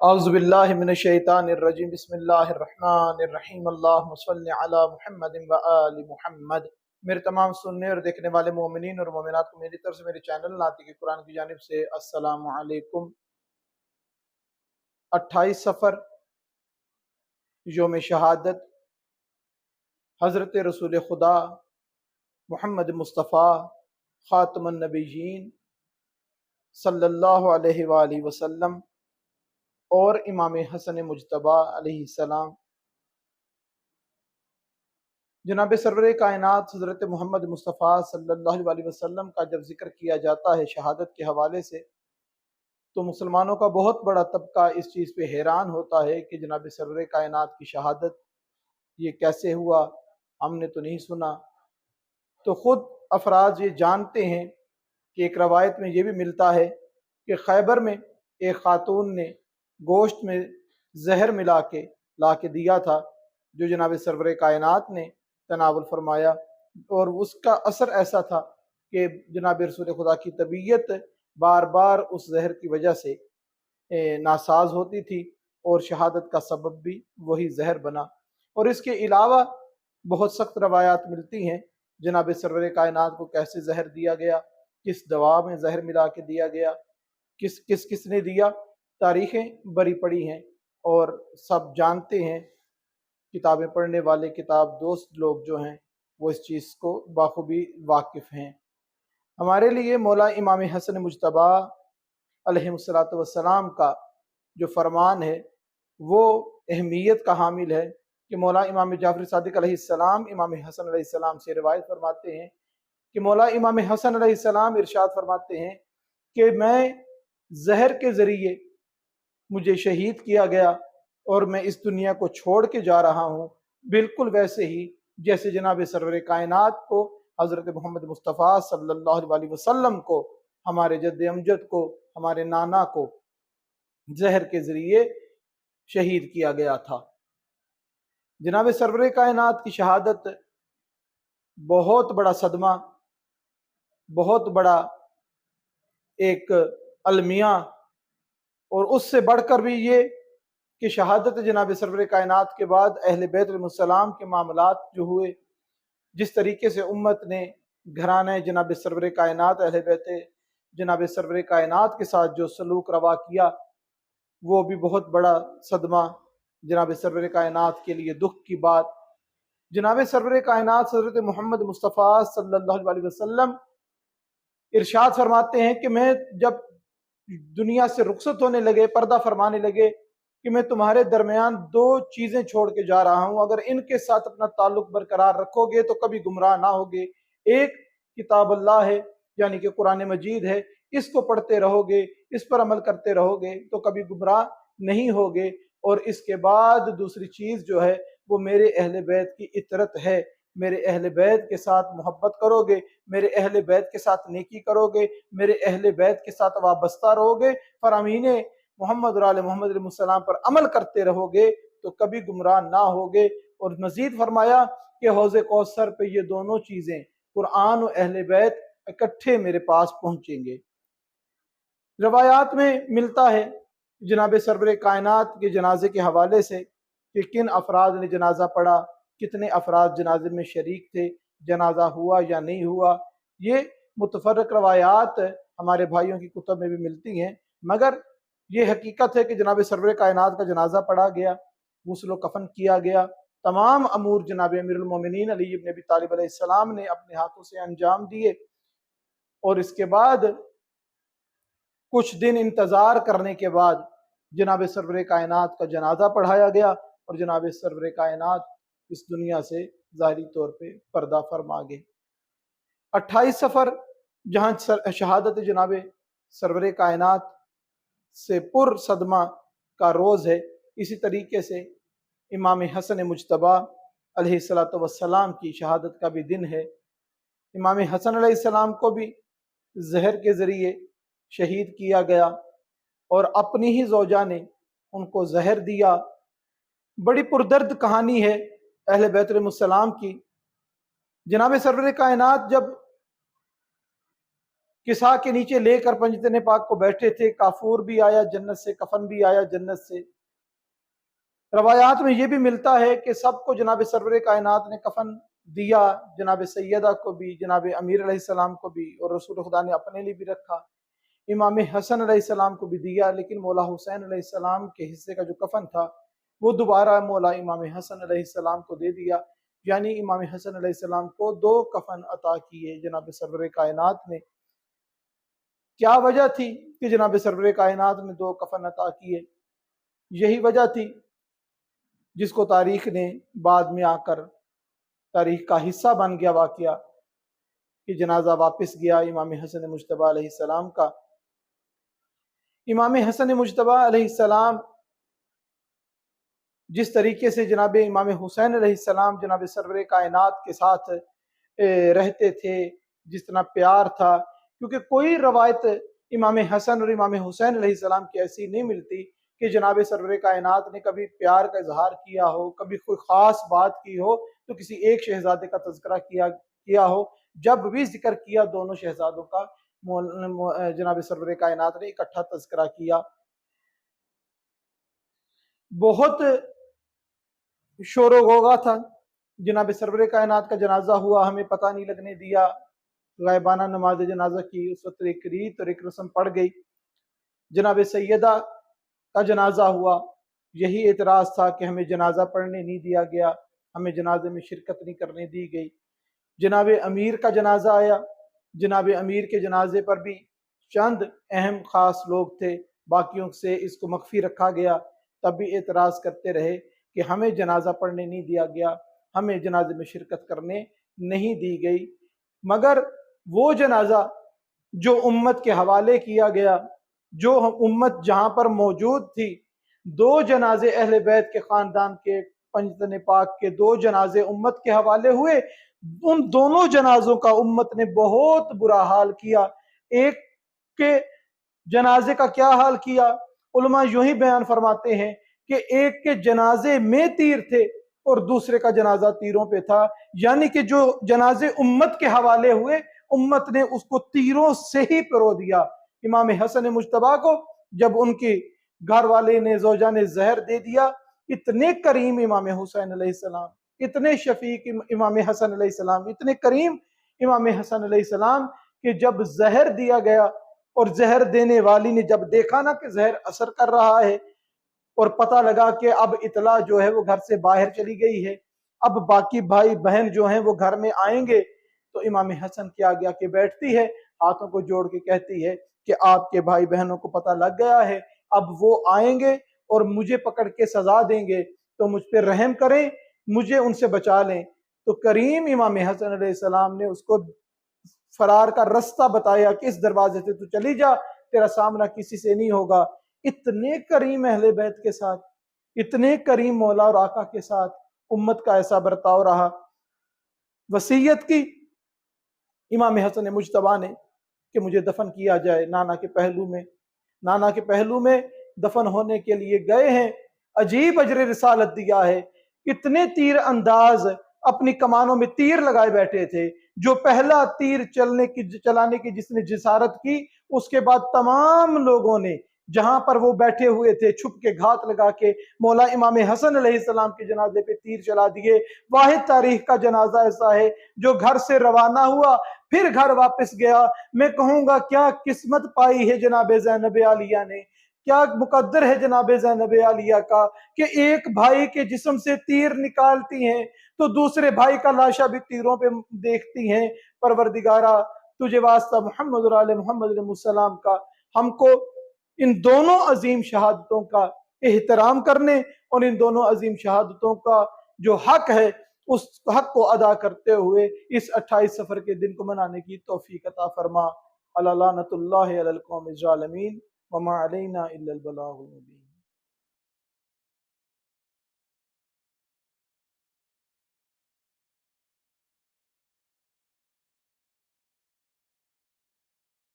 اعوذ باللہ من الشیطان الرجیم بسم اللہ الرحمن الرحیم اللہم صلی علی محمد و آل محمد۔ میرے تمام سننے اور دیکھنے والے مومنین اور مومنات کو میری طرف سے میرے چینل ناطق قرآن کی جانب سے السلام علیکم۔ 28 سفر یوم شہادت حضرت رسول خدا محمد مصطفیٰ خاتم النبیین صلی اللہ علیہ وآلہ وسلم اور امام حسن مجتبی علیہ السلام، جناب سرور کائنات حضرت محمد مصطفیٰ صلی اللہ علیہ وسلم کا جب ذکر کیا جاتا ہے شہادت کے حوالے سے، تو مسلمانوں کا بہت بڑا طبقہ اس چیز پہ حیران ہوتا ہے کہ جناب سرور کائنات کی شہادت یہ کیسے ہوا، ہم نے تو نہیں سنا۔ تو خود افراد یہ جانتے ہیں کہ ایک روایت میں یہ بھی ملتا ہے کہ خیبر میں ایک خاتون نے گوشت میں زہر ملا کے لا کے دیا تھا، جو جناب سرور کائنات نے تناول فرمایا، اور اس کا اثر ایسا تھا کہ جناب رسول خدا کی طبیعت بار بار اس زہر کی وجہ سے ناساز ہوتی تھی، اور شہادت کا سبب بھی وہی زہر بنا۔ اور اس کے علاوہ بہت سخت روایات ملتی ہیں جناب سرور کائنات کو کیسے زہر دیا گیا، کس دوا میں زہر ملا کے دیا گیا، کس نے دیا، تاریخیں بری پڑی ہیں اور سب جانتے ہیں۔ کتابیں پڑھنے والے کتاب دوست لوگ جو ہیں وہ اس چیز کو بخوبی واقف ہیں۔ ہمارے لیے مولا امام حسن مجتبی علیہ السلام کا جو فرمان ہے وہ اہمیت کا حامل ہے کہ مولا امام جعفر صادق علیہ السلام امام حسن علیہ السلام سے روایت فرماتے ہیں کہ مولا امام حسن علیہ السلام ارشاد فرماتے ہیں کہ میں زہر کے ذریعے مجھے شہید کیا گیا اور میں اس دنیا کو چھوڑ کے جا رہا ہوں، بالکل ویسے ہی جیسے جناب سرور کائنات کو حضرت محمد مصطفیٰ صلی اللہ علیہ وسلم کو، ہمارے جد امجد کو، ہمارے نانا کو زہر کے ذریعے شہید کیا گیا تھا۔ جناب سرور کائنات کی شہادت بہت بڑا صدمہ، بہت بڑا ایک المیہ، اور اس سے بڑھ کر بھی یہ کہ شہادت جناب سرور کائنات کے بعد اہل بیت علیہ السلام کے معاملات جو ہوئے، جس طریقے سے امت نے گھرانے جناب سرور کائنات اہل بیت جناب سرور کائنات کے ساتھ جو سلوک روا کیا، وہ بھی بہت بڑا صدمہ جناب سرور کائنات کے لیے دکھ کی بات۔ جناب سرور کائنات حضرت محمد مصطفیٰ صلی اللہ علیہ وسلم ارشاد فرماتے ہیں کہ میں جب دنیا سے رخصت ہونے لگے، پردہ فرمانے لگے کہ میں تمہارے درمیان دو چیزیں چھوڑ کے جا رہا ہوں، اگر ان کے ساتھ اپنا تعلق برقرار رکھو گے تو کبھی گمراہ نہ ہوگے۔ ایک کتاب اللہ ہے، یعنی کہ قرآن مجید ہے، اس کو پڑھتے رہو گے، اس پر عمل کرتے رہو گے تو کبھی گمراہ نہیں ہوگے، اور اس کے بعد دوسری چیز جو ہے وہ میرے اہل بیت کی اطرت ہے، میرے اہل بیت کے ساتھ محبت کرو گے، میرے اہل بیت کے ساتھ نیکی کرو گے، میرے اہل بیت کے ساتھ وابستہ رہو گے، فرامین محمد اور آل محمد علیہ السلام پر عمل کرتے رہو گے تو کبھی گمراہ نہ ہوگے۔ اور مزید فرمایا کہ حوض کوثر پہ یہ دونوں چیزیں، قرآن و اہل بیت، اکٹھے میرے پاس پہنچیں گے۔ روایات میں ملتا ہے جناب سرور کائنات کے جنازے کے حوالے سے کہ کن افراد نے جنازہ پڑھا، کتنے افراد جنازے میں شریک تھے، جنازہ ہوا یا نہیں ہوا، یہ متفرق روایات ہمارے بھائیوں کی کتب میں بھی ملتی ہیں، مگر یہ حقیقت ہے کہ جناب سرور کائنات کا جنازہ پڑھا گیا، غسل و کفن کیا گیا، تمام امور جناب امیر المومنین علی بن ابی طالب علیہ السلام نے اپنے ہاتھوں سے انجام دیے، اور اس کے بعد کچھ دن انتظار کرنے کے بعد جناب سرور کائنات کا جنازہ پڑھایا گیا، اور جناب سرور کائنات اس دنیا سے ظاہری طور پہ پردہ فرما گئے۔ 28 سفر جہاں شہادت جناب سرور کائنات سے پر صدمہ کا روز ہے، اسی طریقے سے امام حسن مجتبی علیہ السلام کی شہادت کا بھی دن ہے۔ امام حسن علیہ السلام کو بھی زہر کے ذریعے شہید کیا گیا، اور اپنی ہی زوجہ نے ان کو زہر دیا۔ بڑی پردرد کہانی ہے اہل بیت علیہ السلام کی۔ جناب سرور کائنات جب किसा के नीचे लेकर पंजतन पाक को बैठे थे। काफूर भी आया जन्नत से, कफन भी आया जन्नत से। रवायात में ये भी मिलता है कि सबको जनाब सरवर कायनात ने कफन दिया, जनाब सैयदा को भी, जनाब अमीर अलैहिस्सलाम को भी, और रसूल खुदा ने अपने लिए भी रखा। इमाम हसन अलैहिस्सलाम को भी दिया, लेकिन मौला हुसैन अलैहिस्सलाम के हिस्से का जो कफन था वो दोबारा मौला इमाम हसन अलैहिस्सलाम को दे दिया। यानी इमाम हसन अलैहिस्सलाम को 2 कफन अता किए जनाब सरवर कायनात ने। क्या वजह थी कि जनाब सरवर कायनात ने 2 कफन अता किए? यही वजह थी जिसको तारीख ने बाद में आकर तारीख का हिस्सा बन गया वाकया, कि जनाजा वापस गया इमाम हसन मुज्तबा अलैहिस्सलाम का। इमाम हसन मुज्तबा अलैहिस्सलाम जिस तरीके से जनाब इमाम हुसैन अलैहिस्सलाम जनाब सरवर कायनात के साथ रहते थे, जिस तरह प्यार था, क्योंकि कोई रवायत इमाम हसन और इमाम हुसैन अलैहिस्सलाम की ऐसी नहीं मिलती कि जनाब सरवर कायनात ने कभी प्यार का इजहार किया हो, कभी कोई ख़ास बात की हो तो किसी एक शहजादे का तज़किरा किया हो। जब भी जिक्र किया दोनों शहजादों का जनाब सरवर कायनात ने इकट्ठा तज़किरा किया। बहुत शोर गोगा था। जनाब सरवर कायनात का जनाजा हुआ, हमें पता नहीं लगने दिया। गायबाना नमाज जनाजा की, उस वक्त एक रीत और एक रस्म पड़ गई। जनाब सैयदा का जनाजा हुआ, यही एतराज़ था कि हमें जनाजा पढ़ने नहीं दिया गया, हमें जनाजे में शिरकत नहीं करने दी गई। जनाब अमीर का जनाजा आया, जनाब अमीर के जनाजे पर भी चंद अहम ख़ास लोग थे, बाकियों से इसको मख्फी रखा गया। तब भी एतराज़ करते रहे कि हमें जनाजा पढ़ने नहीं दिया गया, हमें जनाजे में शिरकत करने नहीं दी गई। मगर वो जनाजा जो उम्मत के हवाले किया गया, जो उम्मत जहां पर मौजूद थी, 2 जनाजे अहले बैत के खानदान के, पंजतन पाक के 2 जनाजे उम्मत के हवाले हुए। उन दोनों जनाजों का उम्मत ने बहुत बुरा हाल किया। एक के जनाजे का क्या हाल किया, उलमा यूं ही बयान फरमाते हैं कि एक के जनाजे में तीर थे और दूसरे का जनाजा तीरों पे था। यानी कि जो जनाजे उम्मत के हवाले हुए, उम्मत ने उसको तीरों से ही पिरो दिया। इमाम हसन मुज्तबा को जब उनके घर वाले ने, जोजा ने जहर दे दिया, इतने करीम इमाम हुसैन अलैहिस्सलाम, इतने शफीक इमाम हसन अलैहिस्सलाम, इतने करीम इमाम हसन अलैहिस्सलाम कि जब जहर दिया गया और जहर देने वाली ने जब देखा ना कि जहर असर कर रहा है, और पता लगा कि अब इतला जो है वो घर से बाहर चली गई है, अब बाकी भाई बहन जो हैं वो घर में आएंगे, तो इमाम हसन के आगे आके बैठती है, हाथों को जोड़ के कहती है कि आपके भाई बहनों को पता लग गया है, अब वो आएंगे और मुझे पकड़ के सजा देंगे, तो मुझ पर रहम करें, मुझे उनसे बचा लें। तो करीम इमाम हसन अलैहिस्सलाम ने उसको फरार का रास्ता बताया कि इस दरवाजे से तू चली जा, तेरा सामना किसी से नहीं होगा। इतने करीम अहले बैत के साथ, इतने करीम मौला और आका के साथ उम्मत का ऐसा बर्ताव रहा। वसीयत की इमाम हसन मुज्तबा ने कि मुझे दफन किया जाए नाना के पहलू में। नाना के पहलू में दफन होने के लिए गए हैं, अजीब अजर रिसालत दिया है। कितने तीर अंदाज अपनी कमानों में तीर लगाए बैठे थे। जो पहला तीर चलाने की जिसने जिसारत की, उसके बाद तमाम लोगों ने जहां पर वो बैठे हुए थे छुप के घात लगा के मौला इमाम हसन अलैहिस्सलाम के जनाजे पे तीर चला दिए। वाहिद तारीख का जनाजा ऐसा है जो घर से रवाना हुआ फिर घर वापस गया। मैं कहूंगा क्या किस्मत पाई है जनाब ज़ैनब आलिया ने, क्या मुकद्दर है जनाब ज़ैनब आलिया का कि एक भाई के जिस्म से तीर निकालती हैं तो दूसरे भाई का लाशा भी तीरों पे देखती हैं। परवरदिगारा तुझे वास्ता मोहम्मद और आले मोहम्मद अलैहिस्सलाम का, हमको इन दोनों अजीम शहादतों का एहतराम करने और इन दोनों अजीम शहादतों का जो हक है उस हक को अदा करते हुए इस 28 सफर के दिन को मनाने की तौफीक अता फरमा। अला लानतुल्लाहि अलल कौमिज़ ज़ालिमीन व मा अलैना इल्लल बलागुल मुबीन।